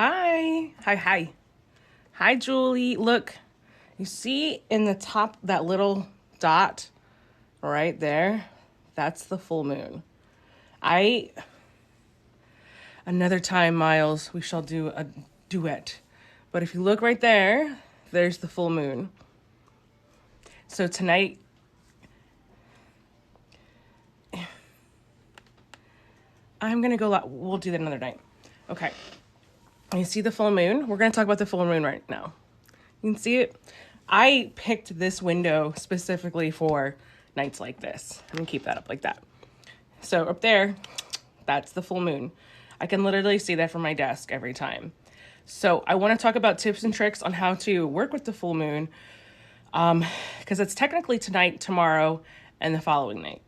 Hi. Hi, hi. Hi, Julie. Look, you see in the top that little dot right there? That's the full moon. Another time, Miles, we shall do a duet. But if you look right there, there's the full moon. So tonight, I'm going to go, we'll do that another night. Okay. You see the full moon? We're going to talk about the full moon right now. You can see it. I picked this window specifically for nights like this. I'm going to keep that up like that. So up there, that's the full moon. I can literally see that from my desk every time. So I want to talk about tips and tricks on how to work with the full moon, because it's technically tonight, tomorrow, and the following night.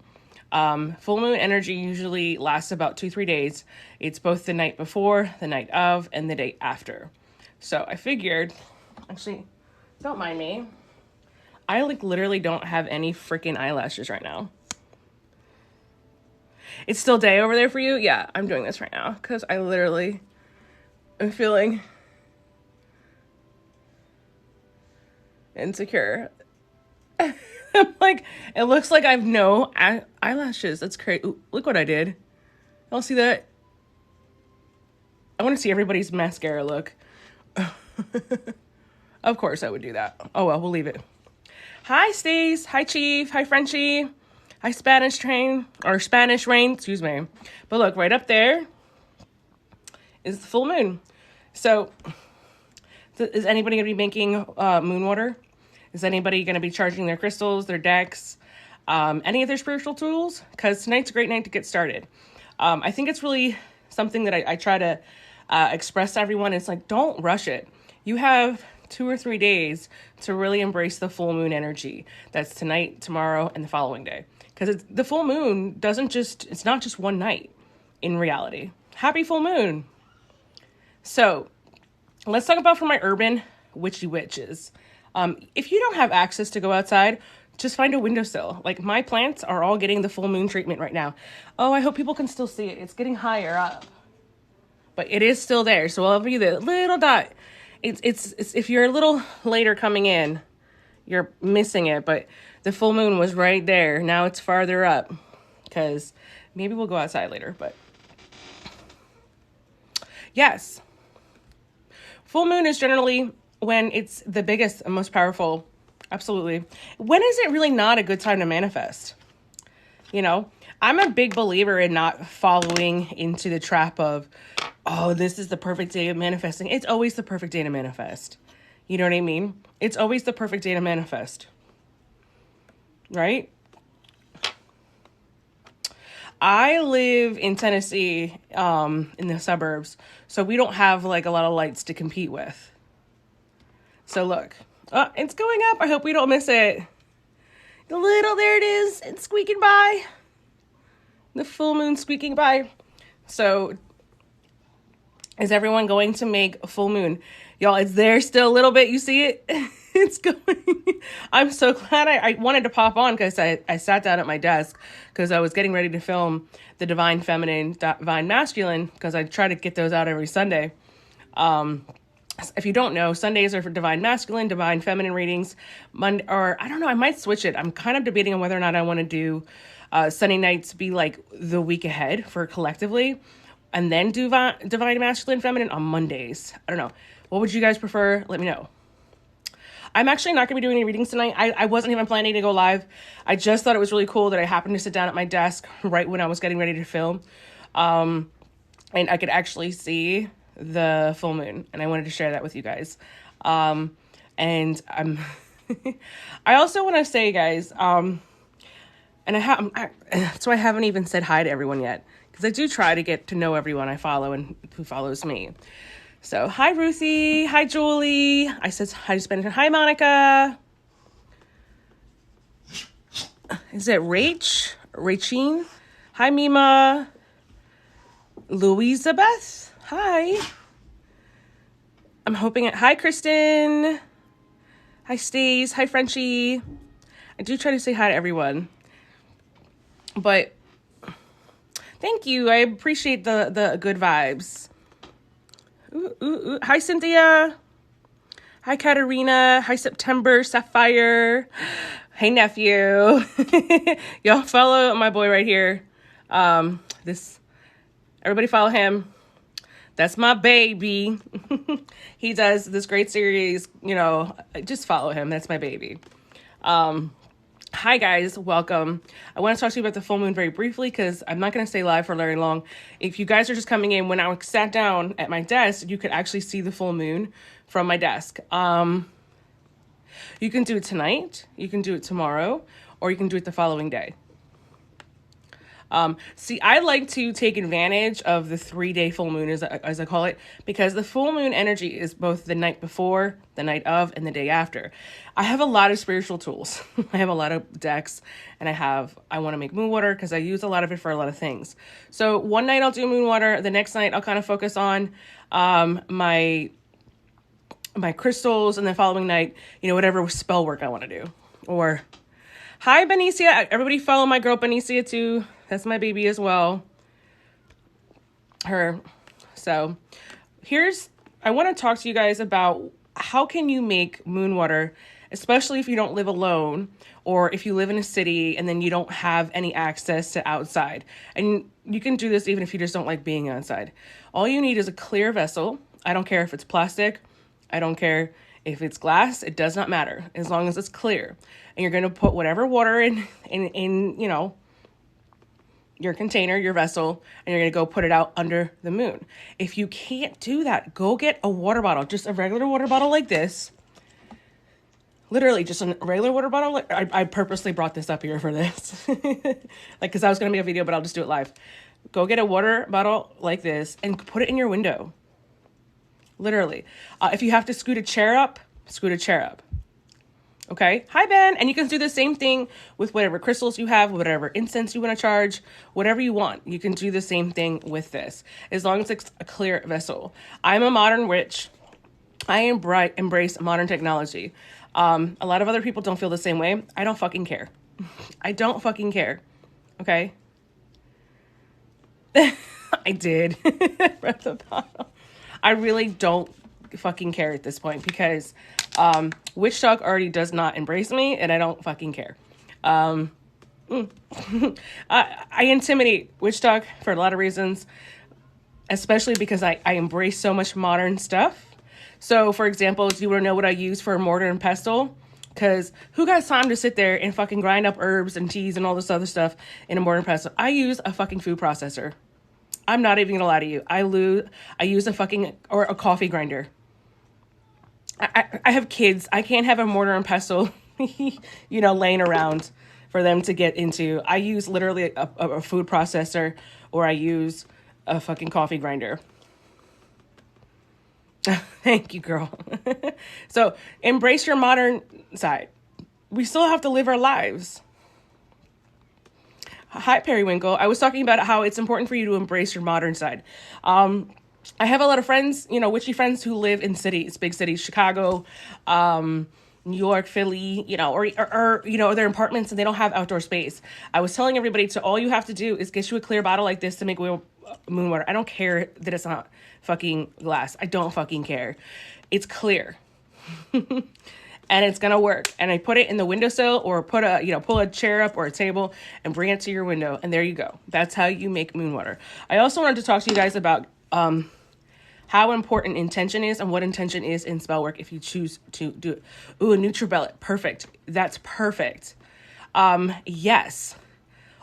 Full moon energy usually lasts about 2-3 days. It's both the night before, the night of, and the day after. So I figured, actually, don't mind me. I literally don't have any freaking eyelashes right now. It's still day over there for you? Yeah, I'm doing this right now because I literally am feeling insecure. I'm like, it looks like I have no eyelashes. That's crazy. Ooh, look what I did. Y'all see that? I want to see everybody's mascara look. Of course I would do that. Oh well, we'll leave it. Hi, Stace. Hi, Chief. Hi, Frenchie. Hi, Spanish Rain. Excuse me. But look, right up there is the full moon. So, is anybody going to be making moon water? Is anybody going to be charging their crystals, their decks, any of their spiritual tools? Because tonight's a great night to get started. I think it's really something that I try to express to everyone. It's like, don't rush it. You have 2 or 3 days to really embrace the full moon energy. That's tonight, tomorrow, and the following day. Because the full moon it's not just one night in reality. Happy full moon. So let's talk about for my urban witchy witches. If you don't have access to go outside, just find a windowsill. Like my plants are all getting the full moon treatment right now. Oh, I hope people can still see it. It's getting higher up, but it is still there. So I'll give you the little dot. It's if you're a little later coming in, you're missing it, but the full moon was right there. Now it's farther up because maybe we'll go outside later, but yes. Full moon is generally when it's the biggest and most powerful. Absolutely. When is it really not a good time to manifest? You know, I'm a big believer in not following into the trap of, oh, this is the perfect day of manifesting. It's always the perfect day to manifest. You know what I mean? It's always the perfect day to manifest. Right? I live in Tennessee, in the suburbs, so we don't have like a lot of lights to compete with. So look, it's going up. I hope we don't miss it. There it is. It's squeaking by. The full moon squeaking by. So is everyone going to make a full moon? Y'all, it's there still a little bit. You see it? It's going. I'm so glad I wanted to pop on because I sat down at my desk because I was getting ready to film the Divine Feminine, Divine Masculine, because I try to get those out every Sunday. If you don't know, Sundays are for Divine Masculine, Divine Feminine readings. Monday, or I don't know, I might switch it. I'm kind of debating on whether or not I want to do Sunday nights be like the week ahead for collectively, and then do Divine Masculine, Feminine on Mondays. I don't know. What would you guys prefer? Let me know. I'm actually not going to be doing any readings tonight. I wasn't even planning to go live. I just thought it was really cool that I happened to sit down at my desk right when I was getting ready to film. And I could actually see the full moon. And I wanted to share that with you guys. And I'm... I also want to say, guys, and so I haven't even said hi to everyone yet. Because I do try to get to know everyone I follow and who follows me. So, hi, Ruthie. Hi, Julie. I said hi to Spencer. Hi, Monica. Is it Rachine? Hi, Mima. Louisabeth. Hi. I'm hoping it. Hi, Kristen. Hi, Stace. Hi, Frenchie. I do try to say hi to everyone. But thank you. I appreciate the good vibes. Ooh, ooh, ooh. Hi, Cynthia. Hi, Katerina. Hi, September, Sapphire. Hey, nephew. Y'all follow my boy right here. Everybody follow him. That's my baby. He does this great series, just follow him. That's my baby. Hi guys, welcome. I want to talk to you about the full moon very briefly because I'm not going to stay live for very long. If you guys are just coming in, when I sat down at my desk, you could actually see the full moon from my desk. You can do it tonight, you can do it tomorrow, or you can do it the following day. See, I like to take advantage of the 3-day full moon, as I call it, because the full moon energy is both the night before, the night of, and the day after. I have a lot of spiritual tools. I have a lot of decks, and I want to make moon water because I use a lot of it for a lot of things. So one night I'll do moon water. The next night I'll kind of focus on my crystals, and the following night, whatever spell work I want to do. Or, hi, Benicia. Everybody follow my girl Benicia too. That's my baby as well. So I want to talk to you guys about how can you make moon water, especially if you don't live alone or if you live in a city and then you don't have any access to outside. And you can do this even if you just don't like being outside. All you need is a clear vessel. I don't care if it's plastic. I don't care if it's glass. It does not matter as long as it's clear. And you're going to put whatever water in your container, your vessel, and you're going to go put it out under the moon. If you can't do that, go get a water bottle, just a regular water bottle like this. Literally just a regular water bottle. I purposely brought this up here for this. Because I was going to make a video, but I'll just do it live. Go get a water bottle like this and put it in your window. Literally. If you have to scoot a chair up, scoot a chair up. Okay. Hi, Ben. And you can do the same thing with whatever crystals you have, whatever incense you want to charge, whatever you want. You can do the same thing with this, as long as it's a clear vessel. I'm a modern witch. I embrace modern technology. A lot of other people don't feel the same way. I don't fucking care. I don't fucking care. Okay. I did. I really don't fucking care at this point because Witch Talk already does not embrace me and I don't fucking care. I intimidate Witch Talk for a lot of reasons, especially because I embrace so much modern stuff. So, for example, do you want to know what I use for Mortar and Pestle? Because who got time to sit there and fucking grind up herbs and teas and all this other stuff in a Mortar and Pestle? I use a fucking food processor. I'm not even gonna lie to you. I use a coffee grinder. I have kids. I can't have a mortar and pestle, laying around for them to get into. I use literally a food processor, or I use a fucking coffee grinder. Thank you, girl. So embrace your modern side. We still have to live our lives. Hi, Periwinkle. I was talking about how it's important for you to embrace your modern side. I have a lot of friends, witchy friends who live in cities, big cities, Chicago, New York, Philly, or their apartments and they don't have outdoor space. I was telling everybody all you have to do is get you a clear bottle like this to make moon water. I don't care that it's not fucking glass. I don't fucking care. It's clear. And it's going to work. And I put it in the windowsill or pull a chair up or a table and bring it to your window. And there you go. That's how you make moon water. I also wanted to talk to you guys about how important intention is and what intention is in spell work if you choose to do it. Ooh, a NutriBellet. Perfect. That's perfect. Yes.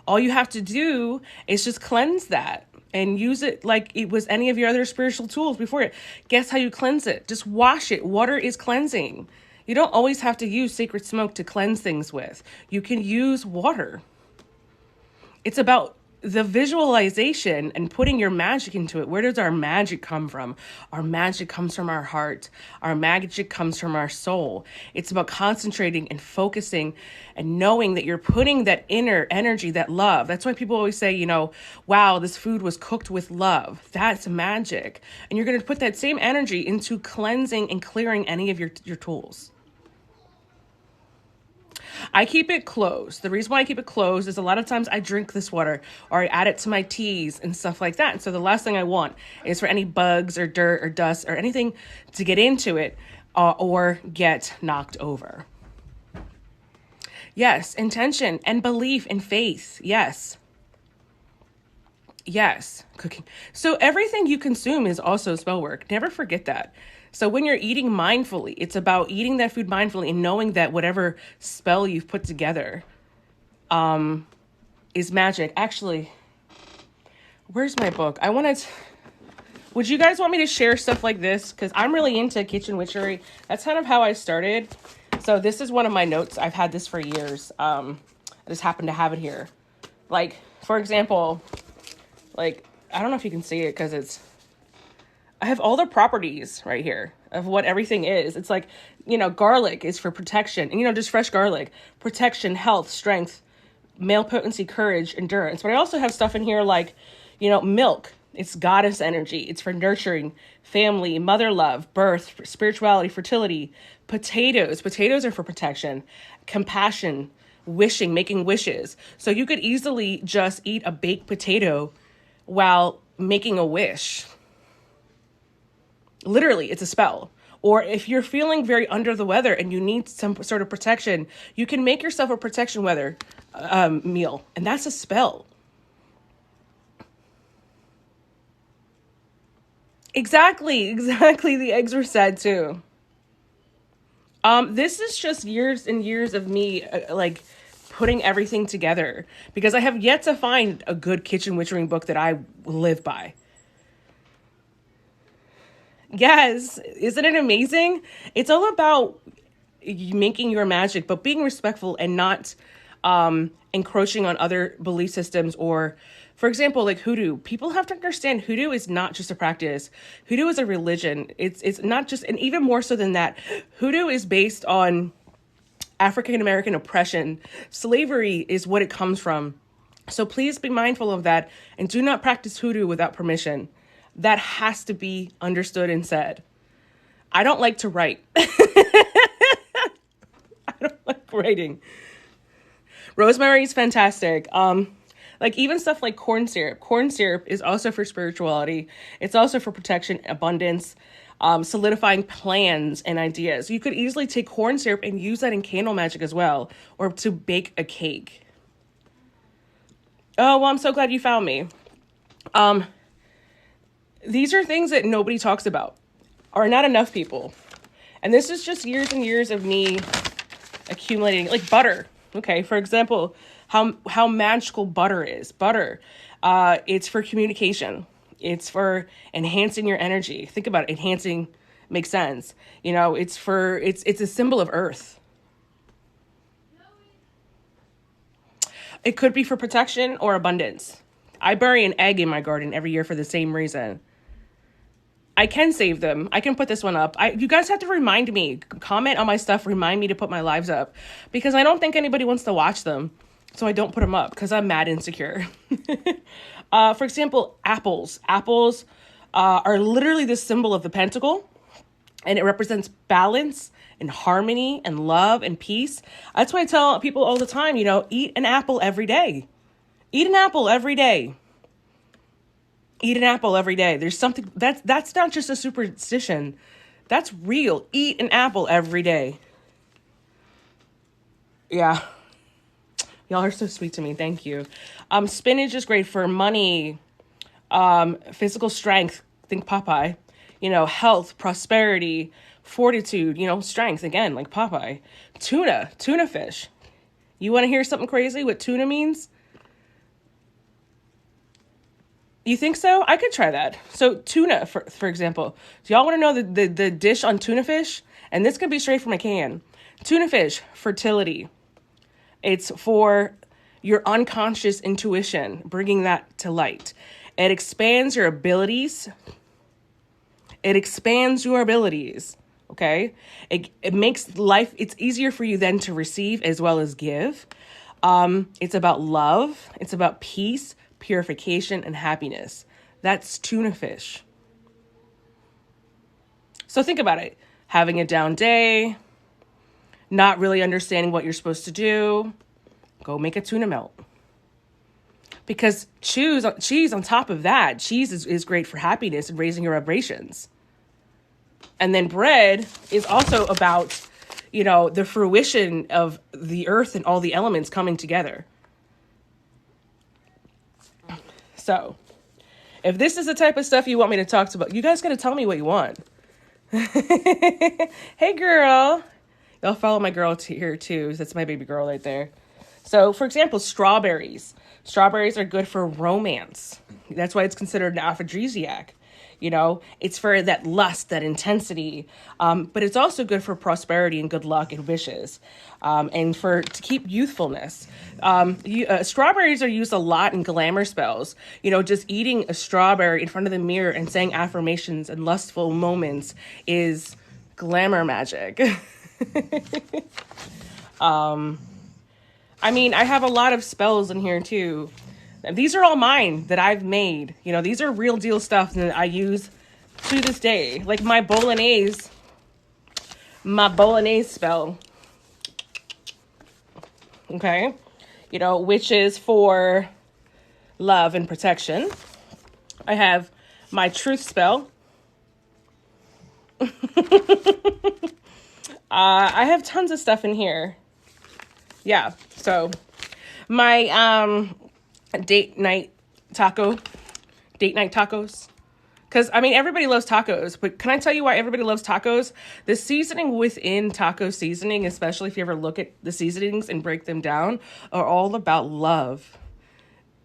All you have to do is just cleanse that and use it like it was any of your other spiritual tools before it. Guess how you cleanse it? Just wash it. Water is cleansing. You don't always have to use sacred smoke to cleanse things with. You can use water. It's about the visualization and putting your magic into it. Where does our magic come from? Our magic comes from our heart. Our magic comes from our soul. It's about concentrating and focusing and knowing that you're putting that inner energy, that love. That's why people always say, wow, this food was cooked with love. That's magic. And you're going to put that same energy into cleansing and clearing any of your tools. I keep it closed. The reason why I keep it closed is a lot of times I drink this water or I add it to my teas and stuff like that. And so the last thing I want is for any bugs or dirt or dust or anything to get into it or get knocked over. Yes, intention and belief and faith. Yes. Yes, cooking. So everything you consume is also spell work. Never forget that. So when you're eating mindfully, it's about eating that food mindfully and knowing that whatever spell you've put together is magic. Actually, where's my book? Would you guys want me to share stuff like this? Because I'm really into kitchen witchery. That's kind of how I started. So this is one of my notes. I've had this for years. I just happen to have it here. Like, for example, like, I don't know if you can see it because I have all the properties right here of what everything is. It's like, garlic is for protection. And, just fresh garlic. Protection, health, strength, male potency, courage, endurance. But I also have stuff in here like, milk. It's goddess energy. It's for nurturing, family, mother love, birth, spirituality, fertility. Potatoes. Potatoes are for protection, compassion, wishing, making wishes. So you could easily just eat a baked potato while making a wish. Literally, it's a spell. Or if you're feeling very under the weather and you need some sort of protection, you can make yourself a protection meal. And that's a spell. Exactly. The eggs were sad too. This is just years and years of me, putting everything together because I have yet to find a good kitchen witchering book that I live by. Yes. Isn't it amazing? It's all about making your magic, but being respectful and not encroaching on other belief systems. Or, for example, like hoodoo. People have to understand hoodoo is not just a practice. Hoodoo is a religion. It's not just, and even more so than that, hoodoo is based on African American oppression. Slavery is what it comes from. So please be mindful of that and do not practice hoodoo without permission. That has to be understood and said. I don't like to write. I don't like writing. Rosemary is fantastic. Even stuff like corn syrup. Corn syrup is also for spirituality. It's also for protection, abundance, solidifying plans and ideas. You could easily take corn syrup and use that in candle magic as well, or to bake a cake. Oh, well, I'm so glad you found me. These are things that nobody talks about, or not enough people. And this is just years and years of me accumulating, like butter. Okay, for example, how magical butter is. Butter, it's for communication. It's for enhancing your energy. Think about it. Enhancing makes sense. It's a symbol of earth. It could be for protection or abundance. I bury an egg in my garden every year for the same reason. I can save them. I can put this one up. You guys have to remind me. Comment on my stuff. Remind me to put my lives up. Because I don't think anybody wants to watch them. So I don't put them up because I'm mad insecure. For example, apples. Apples are literally the symbol of the pentacle. And it represents balance and harmony and love and peace. That's why I tell people all the time, eat an apple every day. Eat an apple every day. Eat an apple every day. There's something that's not just a superstition. That's real. Eat an apple every day. Yeah. Y'all are so sweet to me. Thank you. Spinach is great for money, physical strength. Think Popeye. Health, prosperity, fortitude, strength. Again, like Popeye. Tuna fish. You want to hear something crazy? What tuna means? You think so? I could try that. So tuna, for example. Do y'all want to know the dish on tuna fish? And this could be straight from a can. Tuna fish, fertility. It's for your unconscious intuition, bringing that to light. It expands your abilities. Okay? It makes life, it's easier for you then to receive as well as give. It's about love. It's about peace, purification, and happiness. That's tuna fish. So think about it. Having a down day, not really understanding what you're supposed to do, go make a tuna melt. Because cheese on top of that, cheese is great for happiness and raising your vibrations. And then bread is also about, the fruition of the earth and all the elements coming together. So, if this is the type of stuff you want me to talk about, you guys got to tell me what you want. Hey, girl. Y'all follow my girl here, too. That's my baby girl right there. So, for example, strawberries. Strawberries are good for romance. That's why it's considered an aphrodisiac. It's for that lust, that intensity. But it's also good for prosperity and good luck and wishes. And to keep youthfulness. Strawberries are used a lot in glamour spells. Just eating a strawberry in front of the mirror and saying affirmations and lustful moments is glamour magic. I have a lot of spells in here too. These are all mine that I've made. These are real deal stuff that I use to this day. Like my bolognese spell. Okay. Which is for love and protection. I have my truth spell. I have tons of stuff in here. Yeah. So my, date night tacos. Because, everybody loves tacos, but can I tell you why everybody loves tacos? The seasoning within taco seasoning, especially if you ever look at the seasonings and break them down, are all about love.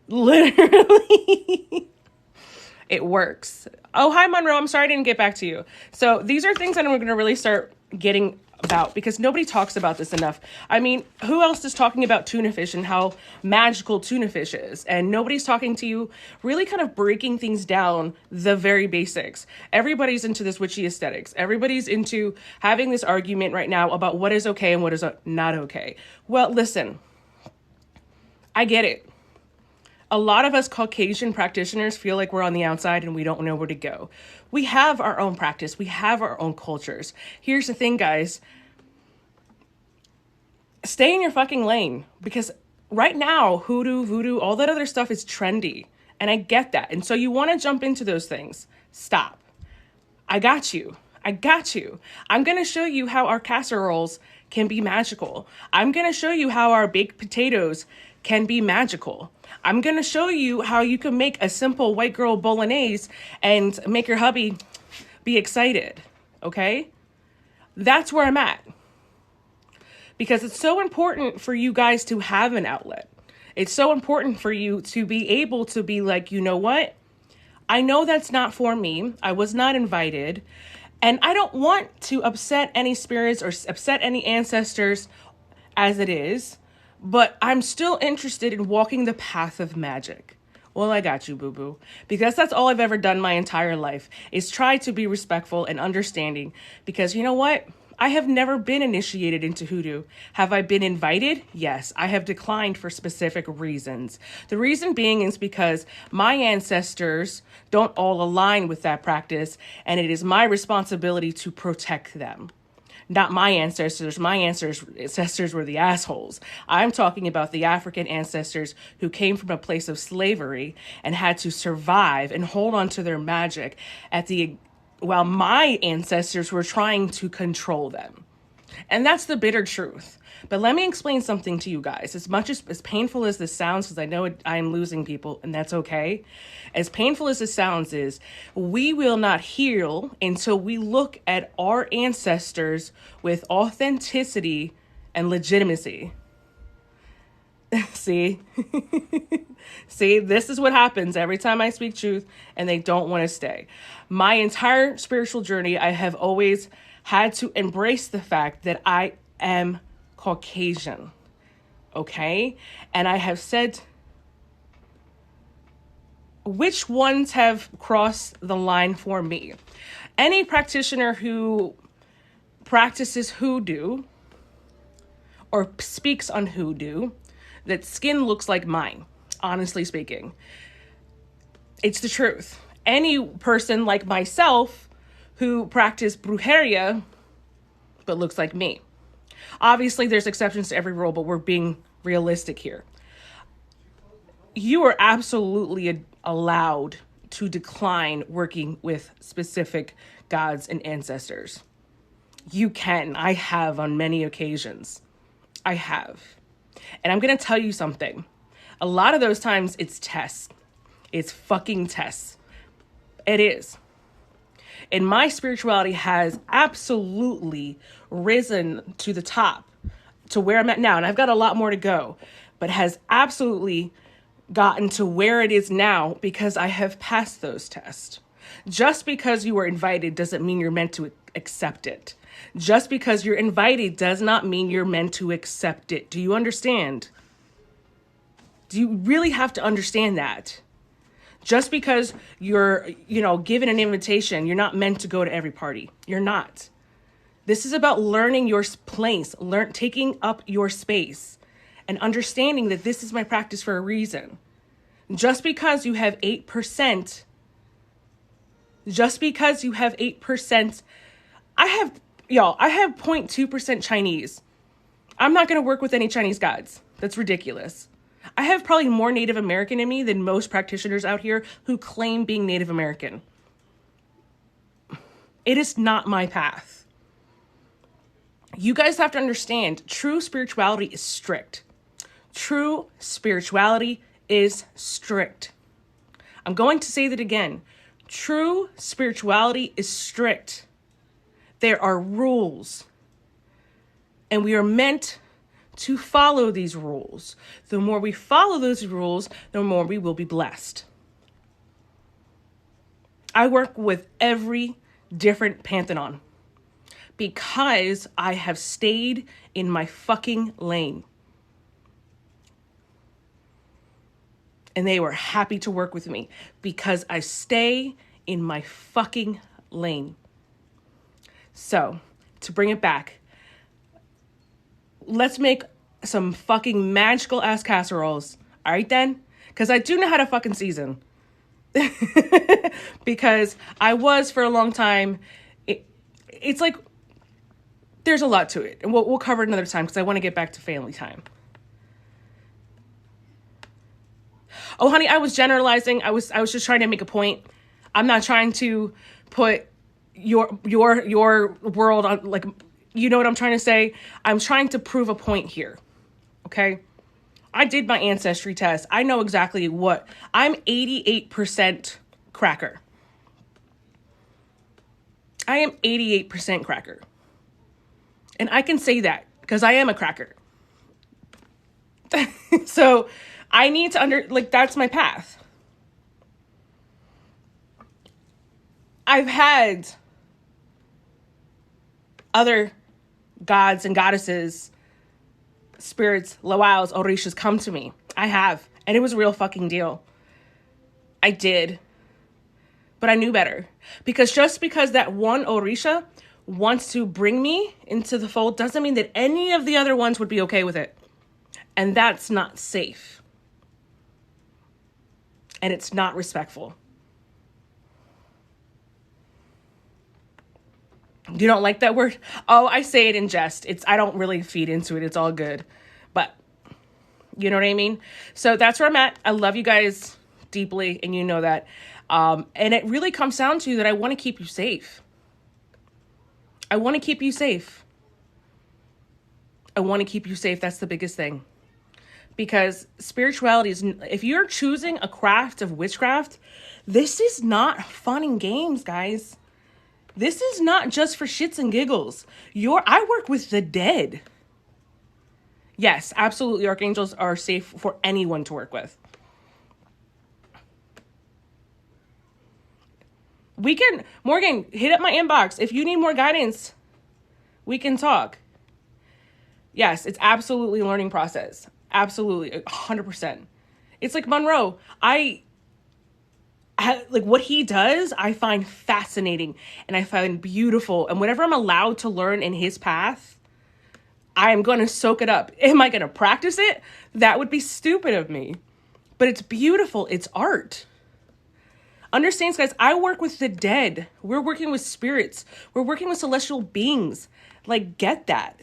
Literally. It works. Oh, hi, Monroe. I'm sorry I didn't get back to you. So these are things that I'm going to really start getting about because nobody talks about this enough. Who else is talking about tuna fish and how magical tuna fish is? And nobody's talking to you, really kind of breaking things down, the very basics. Everybody's into this witchy aesthetics. Everybody's into having this argument right now about what is okay and what is not okay. Well, listen, I get it. A lot of us Caucasian practitioners feel like we're on the outside and we don't know where to go. We have our own practice. We have our own cultures. Here's the thing, guys. Stay in your fucking lane because right now, hoodoo, voodoo, all that other stuff is trendy. And I get that. And so you want to jump into those things. Stop. I got you. I'm going to show you how our casseroles can be magical. I'm going to show you how our baked potatoes can be magical. I'm going to show you how you can make a simple white girl bolognese and make your hubby be excited. Okay? That's where I'm at. Because it's so important for you guys to have an outlet. It's so important for you to be able to be like, you know what? I know that's not for me. I was not invited. And I don't want to upset any spirits or upset any ancestors as it is. But I'm still interested in walking the path of magic. Well, I got you, boo-boo. Because that's all I've ever done my entire life is try to be respectful and understanding. Because you know what? I have never been initiated into hoodoo. Have I been invited? Yes, I have declined for specific reasons. The reason being is because my ancestors don't all align with that practice, and it is my responsibility to protect them. Not my ancestors. My ancestors were the assholes. I'm talking about the African ancestors who came from a place of slavery and had to survive and hold on to their magic while my ancestors were trying to control them. And that's the bitter truth. But let me explain something to you guys. As much as painful as this sounds, because I know I'm losing people, and that's okay. As painful as this sounds is, we will not heal until we look at our ancestors with authenticity and legitimacy. See? See, this is what happens every time I speak truth and they don't want to stay. My entire spiritual journey, I have always had to embrace the fact that I am Caucasian. Okay? And I have said which ones have crossed the line for me. Any practitioner who practices hoodoo or speaks on hoodoo, that skin looks like mine, honestly speaking. It's the truth. Any person like myself who practice brujeria but looks like me. Obviously, there's exceptions to every rule, but we're being realistic here. You are absolutely allowed to decline working with specific gods and ancestors. You can. I have on many occasions. I have. And I'm going to tell you something. A lot of those times it's tests. It's fucking tests. It is. And my spirituality has absolutely risen to the top, to where I'm at now. And I've got a lot more to go, but has absolutely gotten to where it is now because I have passed those tests. Just because you were invited doesn't mean you're meant to accept it. Just because you're invited does not mean you're meant to accept it. Do you understand? Do you really have to understand that? Just because you're, given an invitation, you're not meant to go to every party. You're not. This is about learning your place, taking up your space, and understanding that this is my practice for a reason. Just because you have 8%, I have 0.2% Chinese. I'm not going to work with any Chinese gods. That's ridiculous. I have probably more Native American in me than most practitioners out here who claim being Native American. It is not my path. You guys have to understand, true spirituality is strict. True spirituality is strict. I'm going to say that again. True spirituality is strict. There are rules. And we are meant to follow these rules. The more we follow those rules, the more we will be blessed. I work with every different pantheon because I have stayed in my fucking lane. And they were happy to work with me because I stay in my fucking lane. So, to bring it back, let's make some fucking magical ass casseroles. All right, then? Because I do know how to fucking season. Because I was for a long time. It's like, there's a lot to it. And we'll cover it another time because I want to get back to family time. Oh, honey, I was generalizing. I was just trying to make a point. I'm not trying to put your world on, like, you know what I'm trying to say? I'm trying to prove a point here. Okay? I did my ancestry test. I know exactly what. I'm 88% cracker. I am 88% cracker. And I can say that because I am a cracker. So I need to that's my path. I've had other gods and goddesses, spirits, lawals, orishas come to me. I have. And it was a real fucking deal. I did. But I knew better. Because just because that one orisha wants to bring me into the fold doesn't mean that any of the other ones would be okay with it. And that's not safe. And it's not respectful. You don't like that word? Oh, I say it in jest. I don't really feed into it. It's all good. But you know what I mean? So that's where I'm at. I love you guys deeply, and you know that. And it really comes down to that I want to keep you safe. I want to keep you safe. I want to keep you safe. That's the biggest thing. Because spirituality is, if you're choosing a craft of witchcraft, this is not fun and games, guys. This is not just for shits and giggles. I work with the dead. Yes, absolutely. Archangels are safe for anyone to work with. Morgan, hit up my inbox. If you need more guidance, we can talk. Yes, it's absolutely a learning process. Absolutely, 100%. It's like Monroe. What he does, I find fascinating and I find beautiful. And whatever I'm allowed to learn in his path, I am going to soak it up. Am I going to practice it? That would be stupid of me. But it's beautiful. It's art. Understand, guys, I work with the dead. We're working with spirits. We're working with celestial beings. Like, get that.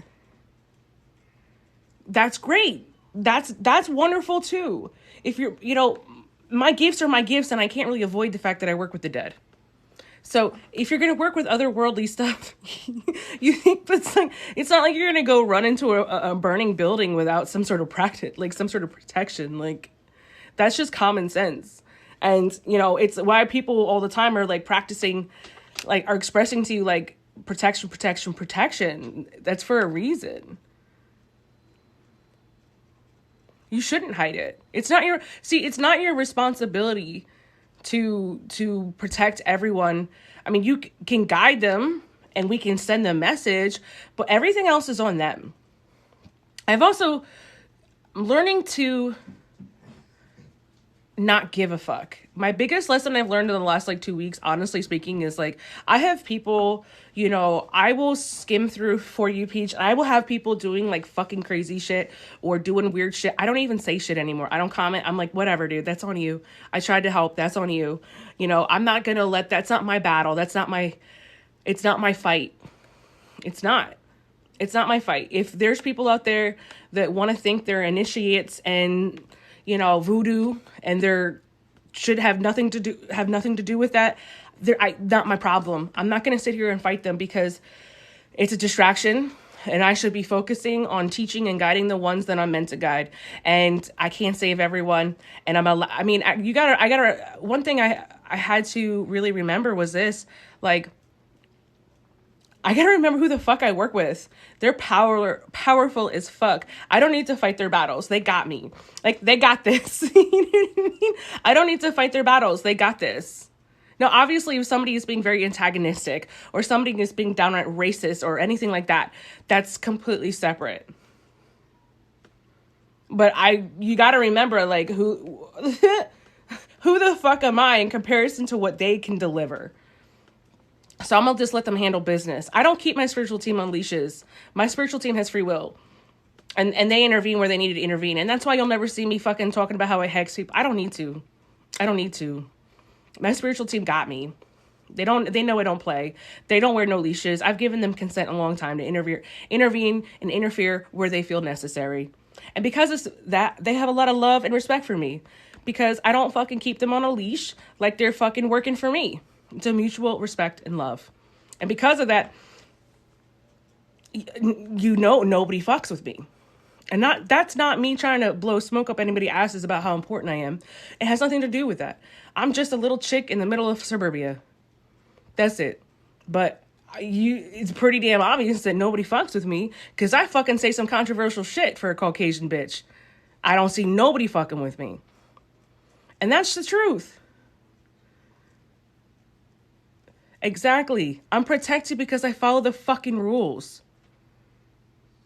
That's great. That's wonderful too. If you're, my gifts are my gifts, and I can't really avoid the fact that I work with the dead. So if you're going to work with otherworldly stuff, you think it's not like you're going to go run into a burning building without some sort of practice, like some sort of protection. Like, that's just common sense. And, it's why people all the time are like practicing, like are expressing to you like protection, protection, protection. That's for a reason. You shouldn't hide it. It's not your responsibility to protect everyone. I mean, you can guide them and we can send them a message, but everything else is on them. I'm learning to not give a fuck. My biggest lesson I've learned in the last 2 weeks, honestly speaking, is I have people, I will skim through For You page, and I will have people doing fucking crazy shit or doing weird shit. I don't even say shit anymore. I don't comment. I'm like, whatever, dude, that's on you. I tried to help. That's on you. I'm not going to that's not my battle. It's not my fight. It's not my fight. If there's people out there that want to think they're initiates and voodoo, and they're should have nothing to do with that, not my problem. I'm not going to sit here and fight them because it's a distraction, and I should be focusing on teaching and guiding the ones that I'm meant to guide. And I can't save everyone. And one thing I had to really remember was this, I gotta remember who the fuck I work with. They're powerful as fuck. I don't need to fight their battles. They got me. They got this. You know what I mean? I don't need to fight their battles. They got this. Now, obviously, if somebody is being very antagonistic or somebody is being downright racist or anything like that, that's completely separate. But you gotta remember, who the fuck am I in comparison to what they can deliver? So I'm going to just let them handle business. I don't keep my spiritual team on leashes. My spiritual team has free will. And they intervene where they need to intervene. And that's why you'll never see me fucking talking about how I hex people. I don't need to. My spiritual team got me. They know I don't play. They don't wear no leashes. I've given them consent a long time to intervene and interfere where they feel necessary. And because of that, they have a lot of love and respect for me. Because I don't fucking keep them on a leash like they're fucking working for me. It's a mutual respect and love. And because of that, nobody fucks with me. And that's not me trying to blow smoke up anybody's asses about how important I am. It has nothing to do with that. I'm just a little chick in the middle of suburbia. That's it. But it's pretty damn obvious that nobody fucks with me because I fucking say some controversial shit for a Caucasian bitch. I don't see nobody fucking with me. And that's the truth. Exactly. I'm protected because I follow the fucking rules.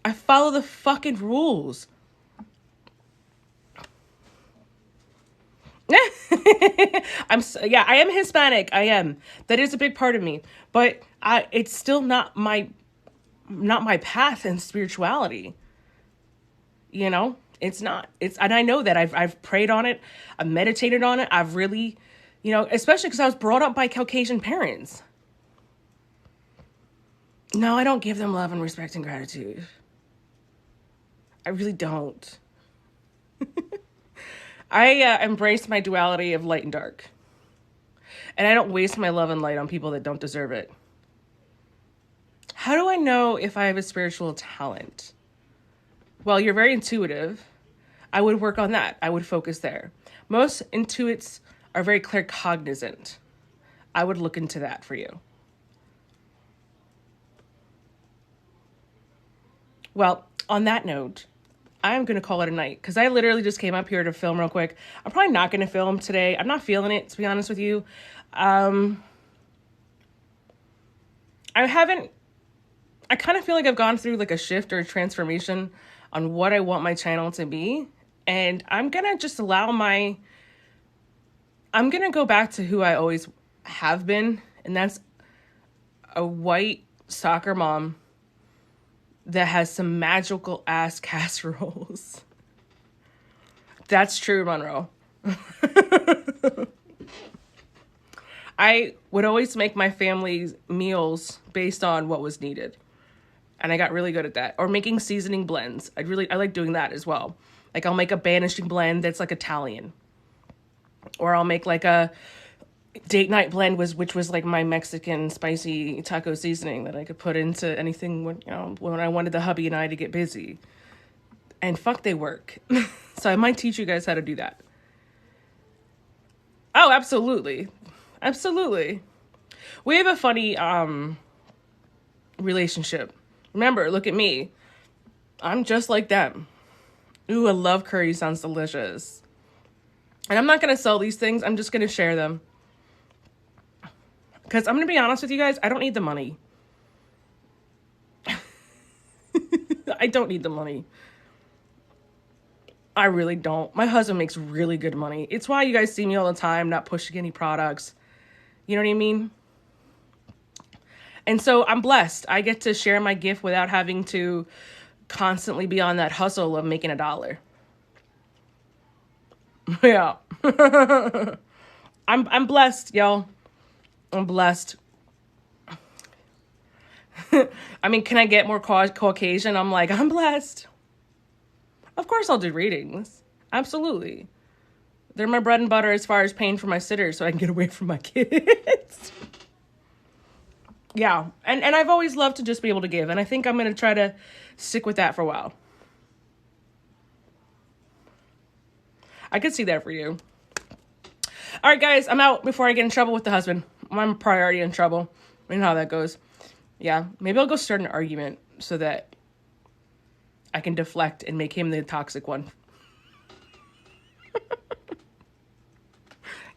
I follow the fucking rules. I am Hispanic. I am. That is a big part of me. But it's still not my path in spirituality. It's not. And I know that I've prayed on it. I've meditated on it. I've really, especially because I was brought up by Caucasian parents. No, I don't give them love and respect and gratitude. I really don't. I embrace my duality of light and dark. And I don't waste my love and light on people that don't deserve it. How do I know if I have a spiritual talent? Well, you're very intuitive. I would work on that. I would focus there. Most intuits are very claircognizant. I would look into that for you. Well, on that note, I'm going to call it a night because I literally just came up here to film real quick. I'm probably not going to film today. I'm not feeling it, to be honest with you. I kind of feel like I've gone through a shift or a transformation on what I want my channel to be. And I'm going to just I'm going to go back to who I always have been. And that's a white soccer mom that has some magical ass casseroles. That's true, Monroe. I would always make my family's meals based on what was needed. And I got really good at that. Or making seasoning blends. I like doing that as well. Like I'll make a banishing blend that's like Italian. Or I'll make like a date night blend which was like my Mexican spicy taco seasoning that I could put into anything when I wanted the hubby and I to get busy. And fuck, they work. So I might teach you guys how to do that. Oh, absolutely. Absolutely. We have a funny relationship. Remember, look at me. I'm just like them. Ooh, I love curry. Sounds delicious. And I'm not going to sell these things. I'm just going to share them. Because I'm going to be honest with you guys. I don't need the money. I don't need the money. I really don't. My husband makes really good money. It's why you guys see me all the time not pushing any products. You know what I mean? And so I'm blessed. I get to share my gift without having to constantly be on that hustle of making $1. Yeah. I'm blessed, y'all. I'm blessed. I mean, can I get more Caucasian? I'm like, I'm blessed. Of course I'll do readings. Absolutely. They're my bread and butter as far as paying for my sitters so I can get away from my kids. Yeah. And I've always loved to just be able to give. And I think I'm going to try to stick with that for a while. I could see that for you. All right, guys, I'm out before I get in trouble with the husband. I'm already in trouble. You know how that goes. Yeah. Maybe I'll go start an argument so that I can deflect and make him the toxic one.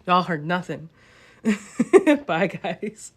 Y'all heard nothing. Bye, guys.